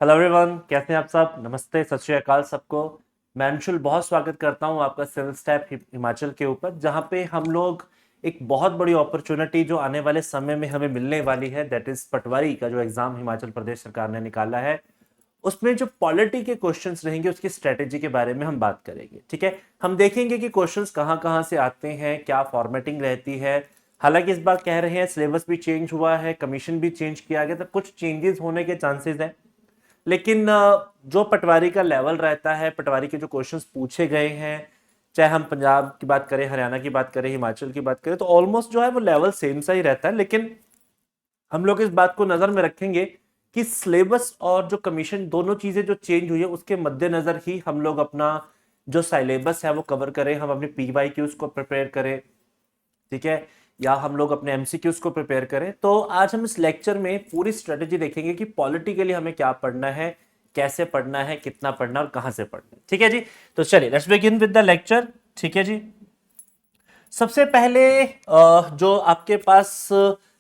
Hello everyone, कैसे हैं आप सब। नमस्ते, सत श्री अकाल सबको। मैं अंशुल बहुत स्वागत करता हूं आपका सिविल स्टैप हिमाचल के ऊपर, जहां पे हम लोग एक बहुत बड़ी अपॉर्चुनिटी जो आने वाले समय में हमें मिलने वाली है, दैट इज पटवारी का जो एग्जाम हिमाचल प्रदेश सरकार ने निकाला है, उसमें जो पॉलिटी के क्वेश्चंस रहेंगे उसकी स्ट्रेटेजी के बारे में हम बात करेंगे। ठीक है, हम देखेंगे कि क्वेश्चंस कहाँ कहाँ से आते हैं, क्या फॉर्मेटिंग रहती है। हालांकि इस बार कह रहे हैं सिलेबस भी चेंज हुआ है, कमीशन भी चेंज किया गया, तो कुछ चेंजेस होने के चांसेस हैं। लेकिन जो पटवारी का लेवल रहता है, पटवारी के जो क्वेश्चंस पूछे गए हैं, चाहे हम पंजाब की बात करें, हरियाणा की बात करें, हिमाचल की बात करें, तो ऑलमोस्ट जो है वो लेवल सेम सा ही रहता है। लेकिन हम लोग इस बात को नजर में रखेंगे कि सिलेबस और जो कमीशन दोनों चीजें जो चेंज हुई है उसके मद्देनजर ही हम लोग अपना जो सिलेबस है वो कवर करें, हम अपने PYQs को प्रिपेयर करें। ठीक है, या हम लोग अपने MCQs को प्रिपेयर करें। तो आज हम इस लेक्चर में पूरी स्ट्रेटेजी देखेंगे कि पॉलिटी के लिए हमें क्या पढ़ना है, कैसे पढ़ना है, कितना पढ़ना है और कहां से पढ़ना है। ठीक है जी, तो चलिए let's begin with the lecture. ठीक है जी, सबसे पहले जो आपके पास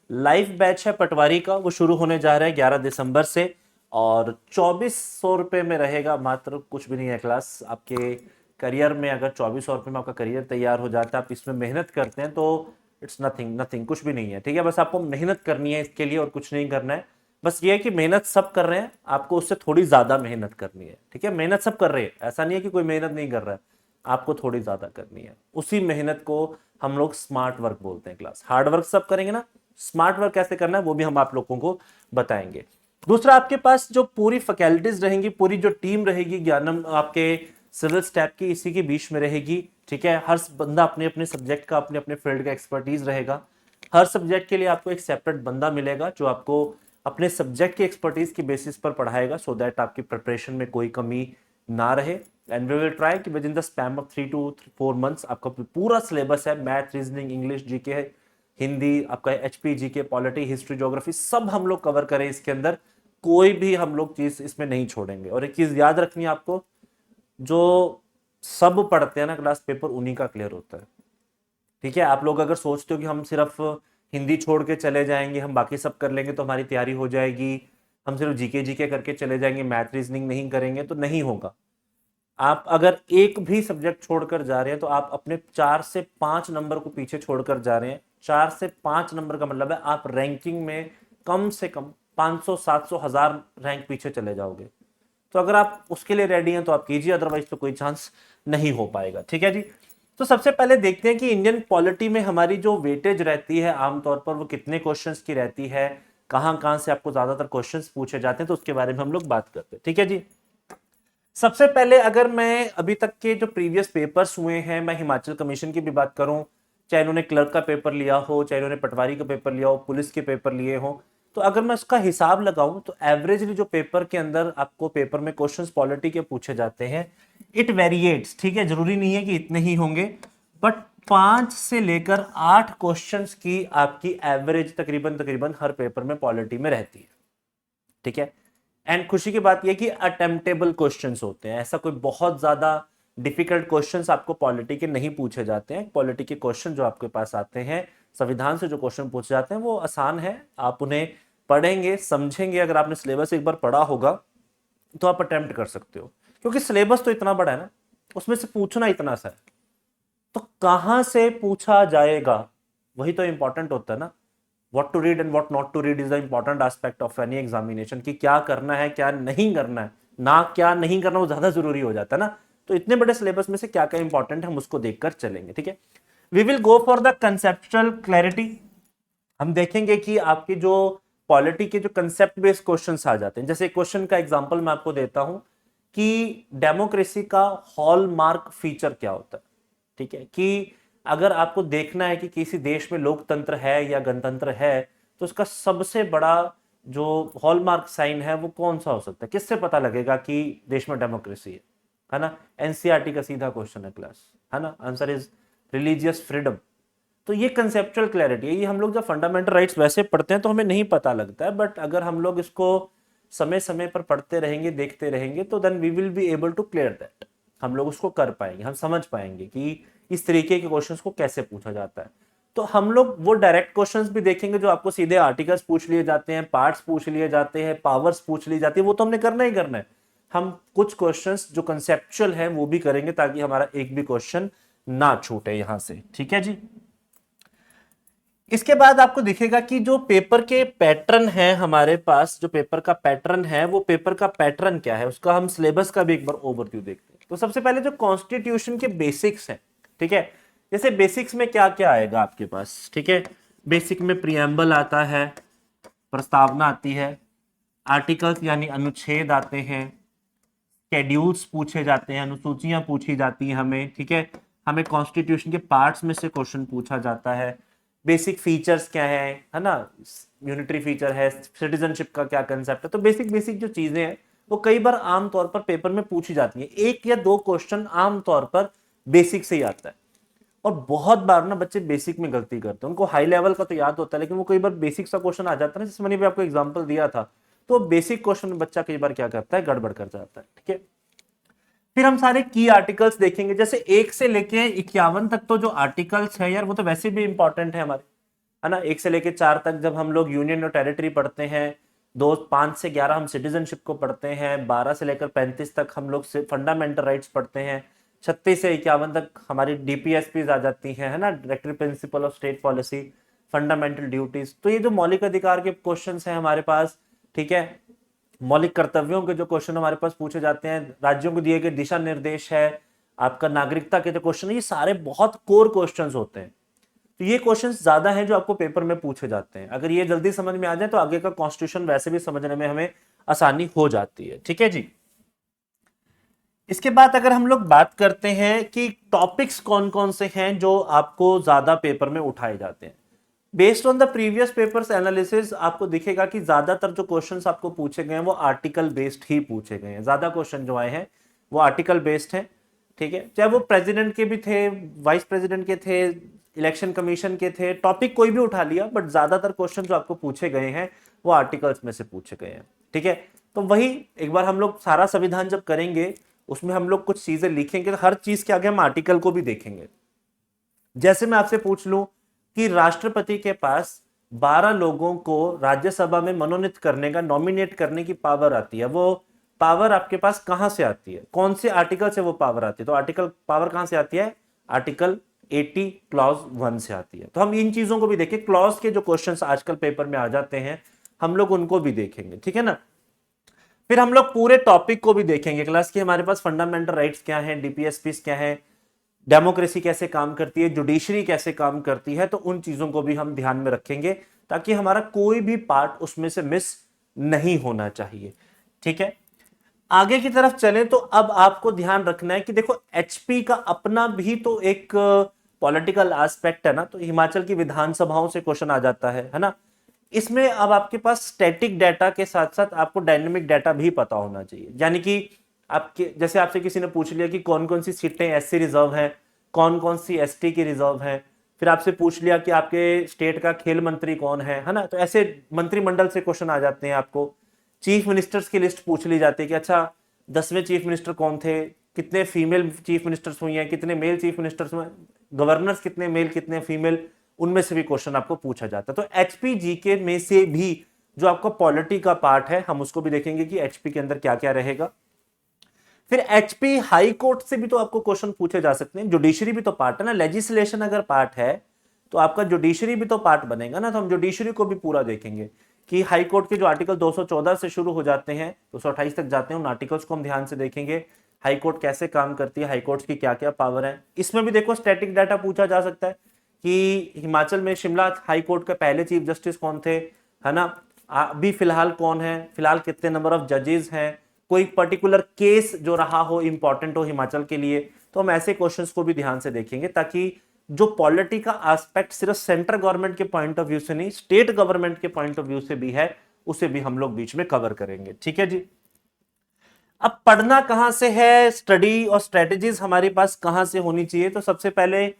लाइव बैच है पटवारी का, वो शुरू होने जा रहा है 11 दिसंबर से, और 2400 रुपये में रहेगा। मात्र कुछ भी नहीं है क्लास आपके करियर में। अगर 2400 रुपये में आपका करियर तैयार हो जाता है, आप इसमें मेहनत करते हैं, तो इट्स नथिंग नथिंग, कुछ भी नहीं है। ठीक है, बस आपको मेहनत करनी है इसके लिए और कुछ नहीं करना है। बस ये है कि मेहनत सब कर रहे हैं, आपको उससे थोड़ी ज्यादा मेहनत करनी है। ठीक है, मेहनत सब कर रहे हैं, ऐसा नहीं है कि कोई मेहनत नहीं कर रहा है, आपको थोड़ी ज्यादा करनी है। उसी मेहनत को हम लोग स्मार्ट वर्क बोलते हैं। क्लास हार्ड वर्क सब करेंगे ना, स्मार्ट वर्क कैसे करना है वो भी हम आप लोगों को बताएंगे। दूसरा, आपके पास जो पूरी फैकल्टीज रहेंगी, पूरी जो टीम रहेगी ज्ञानम आपके सिविल स्टैप की, इसी के बीच में रहेगी। ठीक है, हर बंदा अपने अपने सब्जेक्ट का, अपने अपने फील्ड का एक्सपर्टीज रहेगा। हर सब्जेक्ट के लिए आपको एक सेपरेट बंदा मिलेगा जो आपको अपने सब्जेक्ट की एक्सपर्टीज की बेसिस पर पढ़ाएगा, सो दैट आपकी प्रिपरेशन में कोई कमी ना रहे। एंड वी विल ट्राई कि with in the span of 3 to 4 months आपका पूरा सिलेबस है, math, reasoning, English, GK, Hindi, आपका HP, GK, polity, history, geography, सब हम लोग कवर करें इसके अंदर। कोई भी हम लोग चीज इसमें नहीं छोड़ेंगे। और एक चीज याद रखनी है आपको, जो सब पढ़ते हैं ना क्लास, पेपर उन्हीं का क्लियर होता है। ठीक है, आप लोग अगर सोचते हो कि हम सिर्फ हिंदी छोड़ के चले जाएंगे, हम बाकी सब कर लेंगे तो हमारी तैयारी हो जाएगी, हम सिर्फ जीके जीके करके चले जाएंगे, मैथ रीजनिंग नहीं करेंगे, तो नहीं होगा। आप अगर एक भी सब्जेक्ट छोड़कर जा रहे हैं तो आप अपने 4 से 5 नंबर को पीछे छोड़कर जा रहे हैं। 4 से 5 नंबर का मतलब है आप रैंकिंग में कम से कम 500, 700, 1000 रैंक पीछे चले जाओगे। तो अगर आप उसके लिए रेडी हैं तो आप कीजिए, अदरवाइज तो कोई चांस नहीं हो पाएगा। ठीक है जी, तो सबसे पहले देखते हैं कि इंडियन पॉलिटी में हमारी जो वेटेज रहती है आमतौर पर वो कितने क्वेश्चंस की रहती है, कहां कहां से आपको ज्यादातर क्वेश्चंस पूछे जाते हैं, तो उसके बारे में हम लोग बात करते हैं। ठीक है जी, सबसे पहले अगर मैं अभी तक के जो प्रीवियस पेपर्स हुए हैं, मैं हिमाचल कमीशन की भी बात करूं, चाहे इन्होंने क्लर्क का पेपर लिया हो, चाहे इन्होंने पटवारी का पेपर लिया हो, पुलिस के पेपर लिए हो, तो अगर मैं उसका हिसाब लगाऊं तो एवरेजली जो पेपर के अंदर आपको पेपर में क्वेश्चंस पॉलिटी के पूछे जाते हैं, इट वेरिएट्स। ठीक है, जरूरी नहीं है कि इतने ही होंगे, बट 5 से लेकर 8 क्वेश्चंस की आपकी एवरेज तकरीबन तकरीबन हर पेपर में पॉलिटी में रहती है। ठीक है, एंड खुशी की बात यह कि अटेम्प्टेबल क्वेश्चंस होते हैं, ऐसा कोई बहुत ज्यादा डिफिकल्ट क्वेश्चंस आपको पॉलिटी के नहीं पूछे जाते हैं। पॉलिटी के क्वेश्चन जो आपके पास आते हैं, संविधान से जो क्वेश्चन पूछे जाते हैं, वो आसान है। आप उन्हें पढ़ेंगे, समझेंगे, अगर आपने सिलेबस एक बार पढ़ा होगा तो आप अटेम्प्ट कर सकते हो, क्योंकि सिलेबस तो इतना बड़ा है ना, उसमें से पूछना इतना सा है, तो कहां से पूछा जाएगा वही तो इंपॉर्टेंट होता है ना। What to read and what not to read is the important aspect of any examination, कि क्या करना है क्या नहीं करना है, ना क्या नहीं करना वो ज्यादा जरूरी हो जाता है ना। तो इतने बड़े सिलेबस में से क्या क्या इंपॉर्टेंट है हम उसको देखकर चलेंगे। ठीक है, we will go for the conceptual clarity. हम देखेंगे कि आपकी जो पॉलिटी के जो कंसेप्ट बेस्ड क्वेश्चंस आ जाते हैं, जैसे क्वेश्चन का एग्जांपल मैं आपको देता हूं कि डेमोक्रेसी का हॉलमार्क फीचर क्या होता है। ठीक है, कि अगर आपको देखना है कि किसी देश में लोकतंत्र है या गणतंत्र है, तो उसका सबसे बड़ा जो हॉलमार्क साइन है वो कौन सा हो सकता है, किससे पता लगेगा कि देश में डेमोक्रेसी है ना। NCERT का सीधा क्वेश्चन है क्लास, है ना, आंसर इज रिलीजियस फ्रीडम। तो ये कंसेप्चुअल क्लैरिटी है, ये हम लोग जब फंडामेंटल राइट्स वैसे पढ़ते हैं तो हमें नहीं पता लगता है, बट अगर हम लोग इसको समय समय पर पढ़ते रहेंगे, देखते रहेंगे, तो then we will be able to clear that. हम लोग उसको कर पाएंगे, हम समझ पाएंगे कि इस तरीके के क्वेश्चंस को कैसे पूछा जाता है। तो हम लोग वो डायरेक्ट क्वेश्चंस भी देखेंगे जो आपको सीधे आर्टिकल्स पूछ लिए जाते हैं, पार्ट्स पूछ लिए जाते हैं, पावर्स पूछ ली जाती है, वो तो हमने करना ही करना है। हम कुछ क्वेश्चंस जो कंसेप्चुअल है वो भी करेंगे ताकि हमारा एक भी क्वेश्चन ना छूटे यहां से, ठीक है जी। इसके बाद आपको दिखेगा कि जो पेपर के पैटर्न है हमारे पास, जो पेपर का पैटर्न है वो पेपर का पैटर्न क्या है उसका हम सिलेबस का भी एक बार ओवरव्यू देखते हैं। तो सबसे पहले जो कॉन्स्टिट्यूशन के बेसिक्स हैं, ठीक है, जैसे बेसिक्स में क्या क्या आएगा आपके पास, ठीक है, बेसिक में प्रियम्बल आता है, प्रस्तावना आती है, आर्टिकल्स यानी अनुच्छेद आते हैं, शेड्यूल्स पूछे जाते हैं, अनुसूचियां पूछी जाती हैं हमें, ठीक है, हमें कॉन्स्टिट्यूशन के पार्ट्स में से क्वेश्चन पूछा जाता है, बेसिक फीचर्स क्या है ना, यूनिटरी फीचर है, सिटीजनशिप का क्या कंसेप्ट है। तो बेसिक बेसिक जो चीजें हैं वो कई बार आमतौर पर पेपर में पूछी जाती है, एक या दो क्वेश्चन आमतौर पर बेसिक से ही आता है। और बहुत बार ना बच्चे बेसिक में गलती करते हैं, उनको हाई लेवल का तो याद होता है लेकिन वो कई बार बेसिक सा क्वेश्चन आ जाता है ना, जैसे मैंने भी आपको एग्जांपल दिया था, तो बेसिक क्वेश्चन में बच्चा कई बार क्या करता है, गड़बड़ कर जाता है, ठीक है। फिर हम सारे की आर्टिकल्स देखेंगे, जैसे 1 से लेके 51 तक तो जो आर्टिकल्स है यार वो तो वैसे भी इंपॉर्टेंट है हमारे, है ना। 1 से लेके 4 तक जब हम लोग यूनियन और टेरिटरी पढ़ते हैं, 5 से 11 हम सिटीजनशिप को पढ़ते हैं, 12 से लेकर 35 तक हम लोग फंडामेंटल राइट्स पढ़ते हैं, 36 से 51 तक हमारी डीपीएसपी आ जाती है ना, directory principle of state policy, fundamental duties. तो ये जो मौलिक अधिकार के क्वेश्चन है हमारे पास, ठीक है, मौलिक कर्तव्यों के जो क्वेश्चन हमारे पास पूछे जाते हैं, राज्यों को दिए गए दिशा निर्देश है, आपका नागरिकता के जो क्वेश्चन है, ये सारे बहुत कोर क्वेश्चंस होते हैं। तो ये क्वेश्चंस ज्यादा हैं जो आपको पेपर में पूछे जाते हैं। अगर ये जल्दी समझ में आ जाए तो आगे का कॉन्स्टिट्यूशन वैसे भी समझने में हमें आसानी हो जाती है, ठीक है जी। इसके बाद अगर हम लोग बात करते हैं कि टॉपिक्स कौन कौन से हैं जो आपको ज्यादा पेपर में उठाए जाते हैं, based on the previous papers analysis आपको दिखेगा कि ज्यादातर जो क्वेश्चंस आपको पूछे गए हैं वो आर्टिकल बेस्ड ही पूछे गए हैं। ज्यादा क्वेश्चन जो आए हैं वो आर्टिकल बेस्ड हैं, ठीक है, चाहे वो प्रेसिडेंट के भी थे, वाइस प्रेसिडेंट के थे, इलेक्शन कमीशन के थे, टॉपिक कोई भी उठा लिया, बट ज्यादातर क्वेश्चन जो आपको पूछे गए हैं वो आर्टिकल्स में से पूछे गए हैं, ठीक है। तो वही एक बार हम लोग सारा संविधान जब करेंगे उसमें हम लोग कुछ चीजें लिखेंगे, तो हर चीज के आगे हम आर्टिकल को भी देखेंगे। जैसे मैं आपसे पूछ लूं कि राष्ट्रपति के पास 12 लोगों को राज्यसभा में मनोनीत करने का, नॉमिनेट करने की पावर आती है, वो पावर आपके पास कहां से आती है, कौन से आर्टिकल से वो पावर आती है? तो आर्टिकल पावर कहां से आती है? आर्टिकल 80 क्लॉज 1 से आती है। तो हम इन चीजों को भी देखें, क्लॉज के जो क्वेश्चंस आजकल पेपर में आ जाते हैं हम लोग उनको भी देखेंगे, ठीक है ना। फिर हम लोग पूरे टॉपिक को भी देखेंगे क्लास की, हमारे पास फंडामेंटल राइट्स क्या है, डीपीएसपी क्या है, डेमोक्रेसी कैसे काम करती है, जुडिशरी कैसे काम करती है, तो उन चीजों को भी हम ध्यान में रखेंगे ताकि हमारा कोई भी पार्ट उसमें से मिस नहीं होना चाहिए, ठीक है। आगे की तरफ चलें तो अब आपको ध्यान रखना है कि देखो एचपी का अपना भी तो एक पॉलिटिकल एस्पेक्ट है ना, तो हिमाचल की विधानसभाओं से क्वेश्चन आ जाता है ना। इसमें अब आपके पास स्टैटिक डाटा के साथ साथ आपको डायनेमिक डाटा भी पता होना चाहिए, यानी कि आपके जैसे आपसे किसी ने पूछ लिया कि कौन कौन सी सीटें एससी रिजर्व हैं, कौन कौन सी एसटी की रिजर्व हैं, फिर आपसे पूछ लिया कि आपके स्टेट का खेल मंत्री कौन है ना, तो ऐसे मंत्रिमंडल से क्वेश्चन आ जाते हैं। आपको चीफ मिनिस्टर्स की लिस्ट पूछ ली जाती है कि अच्छा 10वें चीफ मिनिस्टर कौन थे, कितने फीमेल चीफ मिनिस्टर्स हुई हैं, कितने मेल चीफ मिनिस्टर्स हुए, गवर्नर्स कितने मेल कितने फीमेल, उनमें से भी क्वेश्चन आपको पूछा जाता है। तो एचपी जीके में से भी जो आपका पॉलिटी का पार्ट है हम उसको भी देखेंगे कि एचपी के अंदर क्या क्या रहेगा। फिर एचपी हाई कोर्ट से भी तो आपको क्वेश्चन पूछे जा सकते हैं, जुडिशरी भी तो पार्ट है ना, लेजिस्लेशन अगर पार्ट है तो आपका जुडिशरी भी तो पार्ट बनेगा ना, तो हम जुडिशरी को भी पूरा देखेंगे कि हाई कोर्ट के जो आर्टिकल 214 से शुरू हो जाते हैं 228 तक जाते हैं, उन आर्टिकल्स को हम ध्यान से देखेंगे, हाई कोर्ट कैसे काम करती है, हाई कोर्ट की क्या क्या पावर है। इसमें भी देखो स्टैटिक डाटा पूछा जा सकता है कि हिमाचल में शिमला हाई कोर्ट के पहले चीफ जस्टिस कौन थे, है ना, अभी फिलहाल कौन है, फिलहाल कितने नंबर ऑफ जजेस हैं, कोई पर्टिकुलर केस जो रहा हो इंपॉर्टेंट हो हिमाचल के लिए, तो हम ऐसे क्वेश्चंस को भी ध्यान से देखेंगे ताकि जो पॉलिटी का एस्पेक्ट सिर्फ सेंट्रल गवर्नमेंट के पॉइंट ऑफ व्यू से नहीं, स्टेट गवर्नमेंट के पॉइंट ऑफ व्यू से भी है, उसे भी हम लोग बीच में कवर करेंगे, ठीक है जी। अब पढ़ना कहां से है, स्टडी और स्ट्रेटेजीज हमारे पास कहां से होनी चाहिए, तो सबसे पहले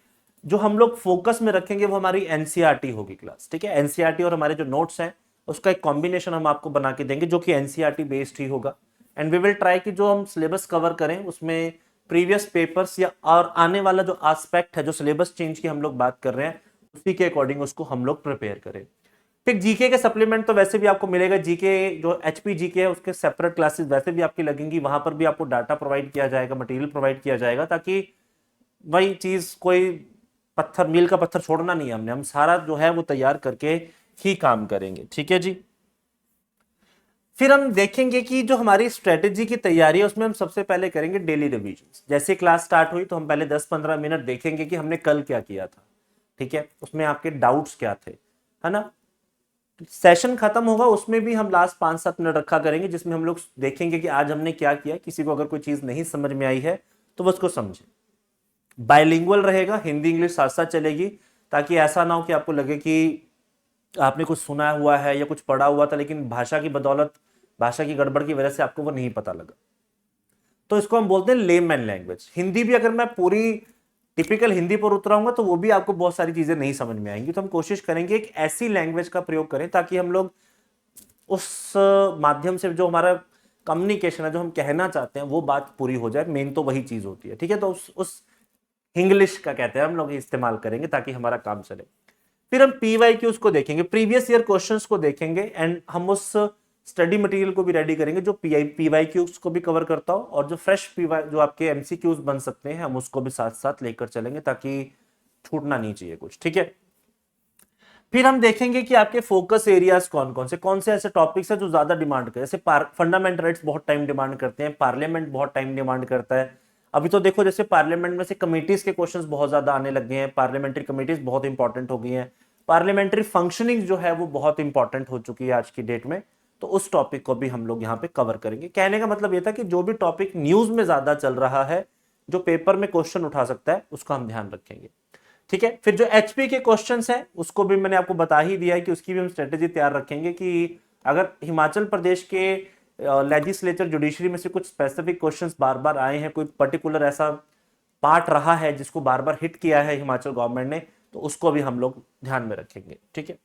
जो हम लोग फोकस में रखेंगे वो हमारी एनसीईआरटी होगी क्लास, ठीक है। एनसीईआरटी और हमारे जो नोट्स हैं उसका एक कॉम्बिनेशन हम आपको बना के देंगे जो कि एनसीईआरटी बेस्ड ही होगा, एंड वी विल ट्राई कि जो हम सिलेबस कवर करें उसमें प्रीवियस पेपर्स या और आने वाला जो एस्पेक्ट है, जो सिलेबस चेंज की हम लोग बात कर रहे हैं, उसी के अकॉर्डिंग उसको हम लोग प्रिपेयर करें। फिर जीके के सप्लीमेंट तो वैसे भी आपको मिलेगा, जीके जो एचपी जीके है उसके सेपरेट क्लासेस वैसे भी आपकी लगेंगी, वहां पर भी आपको डाटा प्रोवाइड किया जाएगा, मटेरियल प्रोवाइड किया जाएगा, ताकि वही चीज कोई पत्थर मील का पत्थर छोड़ना नहीं है हमने, हम सारा जो है वो तैयार करके ही काम करेंगे। ठीक है जी। फिर हम देखेंगे कि जो हमारी स्ट्रेटेजी की तैयारी है उसमें हम सबसे पहले करेंगे डेली रिवीजन। जैसे क्लास स्टार्ट हुई तो हम पहले 10-15 मिनट देखेंगे कि हमने कल क्या किया था। ठीक है, उसमें आपके डाउट्स क्या थे, है ना। सेशन खत्म होगा उसमें भी हम लास्ट 5-7 मिनट रखा करेंगे, जिसमें हम लोग देखेंगे कि आज हमने क्या किया। किसी को अगर कोई चीज नहीं समझ में आई है तो वो उसको समझे। बाइलिंगुअल रहेगा, हिंदी इंग्लिश साथ साथ चलेगी, ताकि ऐसा ना हो कि आपको लगे कि आपने कुछ सुना हुआ है या कुछ पढ़ा हुआ था लेकिन भाषा की बदौलत, भाषा की गड़बड़ की वजह से आपको वो नहीं पता लगा। तो इसको हम बोलते हैं लेमैन लैंग्वेज। हिंदी भी अगर मैं पूरी टिपिकल हिंदी पर उतराऊंगा तो वो भी आपको बहुत सारी चीजें नहीं समझ में आएंगी। तो हम कोशिश करेंगे एक ऐसी लैंग्वेज का प्रयोग करें ताकि हम लोग उस माध्यम से जो हमारा कम्युनिकेशन है, जो हम कहना चाहते हैं वो बात पूरी हो जाए। मेन तो वही चीज होती है। ठीक है, तो उस इंग्लिश का कहते हैं हम लोग इस्तेमाल करेंगे ताकि हमारा काम चले। फिर हम पीवाईक्यूज को देखेंगे, प्रीवियस ईयर क्वेश्चंस को देखेंगे, एंड हम उस स्टडी मटेरियल को भी रेडी करेंगे जो पीवाईक्यूज को भी कवर करता हो, और जो फ्रेश पीवाई जो आपके एमसीक्यूज बन सकते हैं हम उसको भी साथ साथ लेकर चलेंगे, ताकि छूटना नहीं चाहिए कुछ। ठीक है, फिर हम देखेंगे कि आपके फोकस एरियाज कौन से ऐसे टॉपिक्स है जो ज्यादा डिमांड करते हैं। जैसे फंडामेंटल राइट्स बहुत टाइम डिमांड करते हैं, पार्लियामेंट बहुत टाइम डिमांड करता है। अभी तो देखो जैसे पार्लियामेंट में से कमिटीज के क्वेश्चंस बहुत ज्यादा आने लग गए हैं, पार्लियामेंट्री कमिटीज बहुत इंपॉर्टेंट हो गई हैं, पार्लियामेंट्री फंक्शनिंग जो है वो बहुत इंपॉर्टेंट हो चुकी है आज की डेट में। तो उस टॉपिक को भी हम लोग यहाँ पे कवर करेंगे। कहने का मतलब ये था कि जो भी टॉपिक न्यूज में ज्यादा चल रहा है, जो पेपर में क्वेश्चन उठा सकता है, उसका हम ध्यान रखेंगे। ठीक है, फिर जो एचपी के क्वेश्चंस हैं उसको भी मैंने आपको बता ही दिया है कि उसकी भी हम स्ट्रेटेजी तैयार रखेंगे कि अगर हिमाचल प्रदेश के लेजिस्लेचर जुडिशरी में से कुछ स्पेसिफिक क्वेश्चंस बार बार आए हैं, कोई पर्टिकुलर ऐसा पार्ट रहा है जिसको बार बार हिट किया है हिमाचल गवर्नमेंट ने, तो उसको भी हम लोग ध्यान में रखेंगे। ठीक है,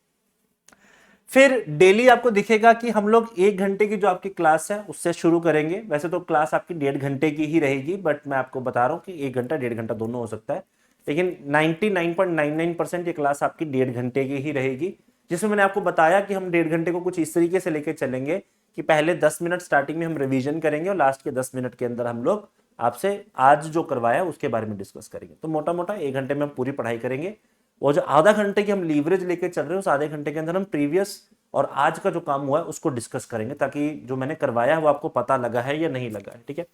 फिर डेली आपको दिखेगा कि हम लोग 1 घंटे की जो आपकी क्लास है उससे शुरू करेंगे। वैसे तो क्लास आपकी 1.5 घंटे की ही रहेगी, बट मैं आपको बता रहा हूँ कि 1 घंटा 1.5 घंटा दोनों हो सकता है, लेकिन 99.99% ये क्लास आपकी 1.5 घंटे की ही रहेगी। जिसमें मैंने आपको बताया कि हम 1.5 घंटे को कुछ इस तरीके से लेकर चलेंगे कि पहले 10 मिनट स्टार्टिंग में हम रिवीजन करेंगे और लास्ट के 10 मिनट के अंदर हम लोग आपसे आज जो करवाया उसके बारे में डिस्कस करेंगे। तो मोटा मोटा 1 घंटे में हम पूरी पढ़ाई करेंगे। वो जो आधा घंटे की हम लीवरेज लेके चल रहे हैं, उस आधे घंटे के अंदर हम प्रीवियस और आज का जो काम हुआ है उसको डिस्कस करेंगे, ताकि जो मैंने करवाया है वो आपको पता लगा है या नहीं लगा है। ठीक है,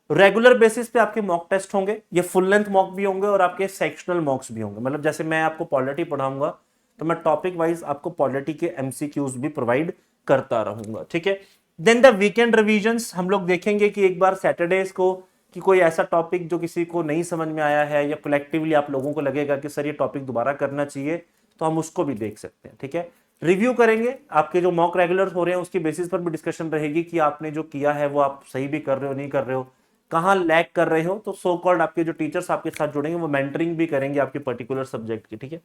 रेगुलर बेसिस पे आपके मॉक टेस्ट होंगे, ये फुल लेंथ मॉक भी होंगे और आपके सेक्शनल मॉक्स भी होंगे। मतलब जैसे मैं आपको पॉलिटी पढ़ाऊंगा तो मैं टॉपिक वाइज आपको पॉलिटी के एमसीक्यूज भी प्रोवाइड करता रहूंगा। ठीक है, देन द वीकेंड रिवीजन्स हम लोग देखेंगे कि एक बार सैटरडेज को कि कोई ऐसा टॉपिक जो किसी को नहीं समझ में आया है या कलेक्टिवली आप लोगों को लगेगा कि सर ये टॉपिक दोबारा करना चाहिए, तो हम उसको भी देख सकते हैं। ठीक है, रिव्यू करेंगे, आपके जो मॉक रेगुलर हो रहे हैं उसकी बेसिस पर भी डिस्कशन रहेगी कि आपने जो किया है वो आप सही भी कर रहे हो नहीं कर रहे हो, कहाँ लैग कर रहे हो। तो सो कॉल्ड आपके जो टीचर्स आपके साथ जुड़ेंगे वो मेंटरिंग भी करेंगे आपके पर्टिकुलर सब्जेक्ट की। ठीक है,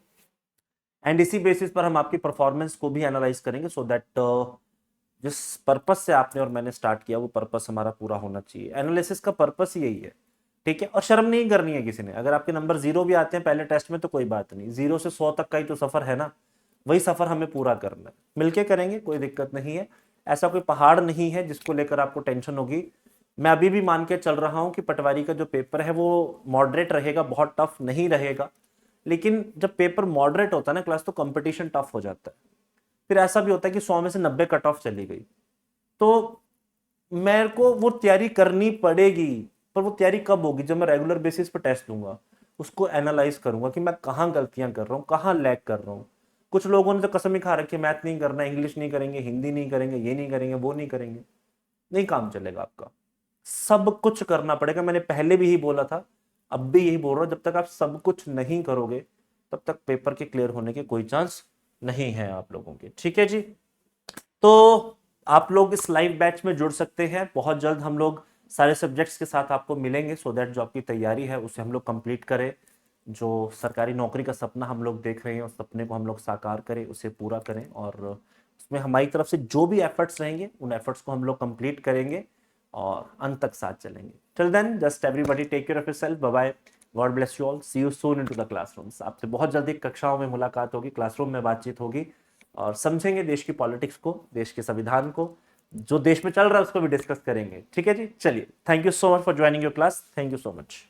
एंड इसी बेसिस पर हम आपकी परफॉर्मेंस को भी एनालाइज करेंगे, सो दैट जिस पर्पस से आपने और मैंने स्टार्ट किया वो पर्पस हमारा पूरा होना चाहिए। एनालिसिस का पर्पस ही यही है। ठीक है, और शर्म नहीं करनी है किसी ने। अगर आपके नंबर 0 भी आते हैं पहले टेस्ट में तो कोई बात नहीं, 0 से 100 तक का ही तो सफर है ना, वही सफर हमें पूरा करना है। मिलके करेंगे, कोई दिक्कत नहीं है। ऐसा कोई पहाड़ नहीं है जिसको लेकर आपको टेंशन होगी। मैं अभी भी मान के चल रहा हूं कि पटवारी का जो पेपर है वो मॉडरेट रहेगा, बहुत टफ नहीं रहेगा। लेकिन जब पेपर मॉडरेट होता है ना क्लास, तो कंपटीशन टफ हो जाता है। फिर ऐसा भी होता है कि 100 में से 90 कट ऑफ चली गई, तो मेरे को वो तैयारी करनी पड़ेगी। पर वो तैयारी कब होगी? जब मैं रेगुलर बेसिस पर टेस्ट दूंगा, उसको एनालाइज करूंगा कि मैं कहाँ गलतियां कर रहा हूँ, कहाँ लैग कर रहा हूँ। कुछ लोगों ने तो कसम ही खा रखी है, मैथ नहीं करना, इंग्लिश नहीं करेंगे, हिंदी नहीं करेंगे, ये नहीं करेंगे, वो नहीं करेंगे। नहीं काम चलेगा आपका, सब कुछ करना पड़ेगा। मैंने पहले भी यही बोला था, अब भी यही बोल रहा हूं, जब तक आप सब कुछ नहीं करोगे तब तक पेपर के क्लियर होने के कोई चांस नहीं है आप लोगों के। ठीक है जी, तो आप लोग इस लाइव बैच में जुड़ सकते हैं। बहुत जल्द हम लोग सारे सब्जेक्ट्स के साथ आपको मिलेंगे, सो दैट जो आपकी तैयारी है उसे हम लोग कंप्लीट करें। जो सरकारी नौकरी का सपना हम लोग देख रहे हैं उस सपने को हम लोग साकार करें, उसे पूरा करें, और उसमें हमारी तरफ से जो भी एफर्ट्स रहेंगे उन एफर्ट्स को हम लोग कंप्लीट करेंगे और अंत तक साथ चलेंगे। Till then just everybody take care of yourself, bye bye, God bless you all, see you soon into the classrooms. आपसे बहुत जल्दी कक्षाओं में मुलाकात होगी, क्लासरूम में बातचीत होगी और समझेंगे देश की पॉलिटिक्स को, देश के संविधान को, जो देश में चल रहा है उसको भी डिस्कस करेंगे। ठीक है जी, चलिए, thank you so much for joining your class, thank you so much.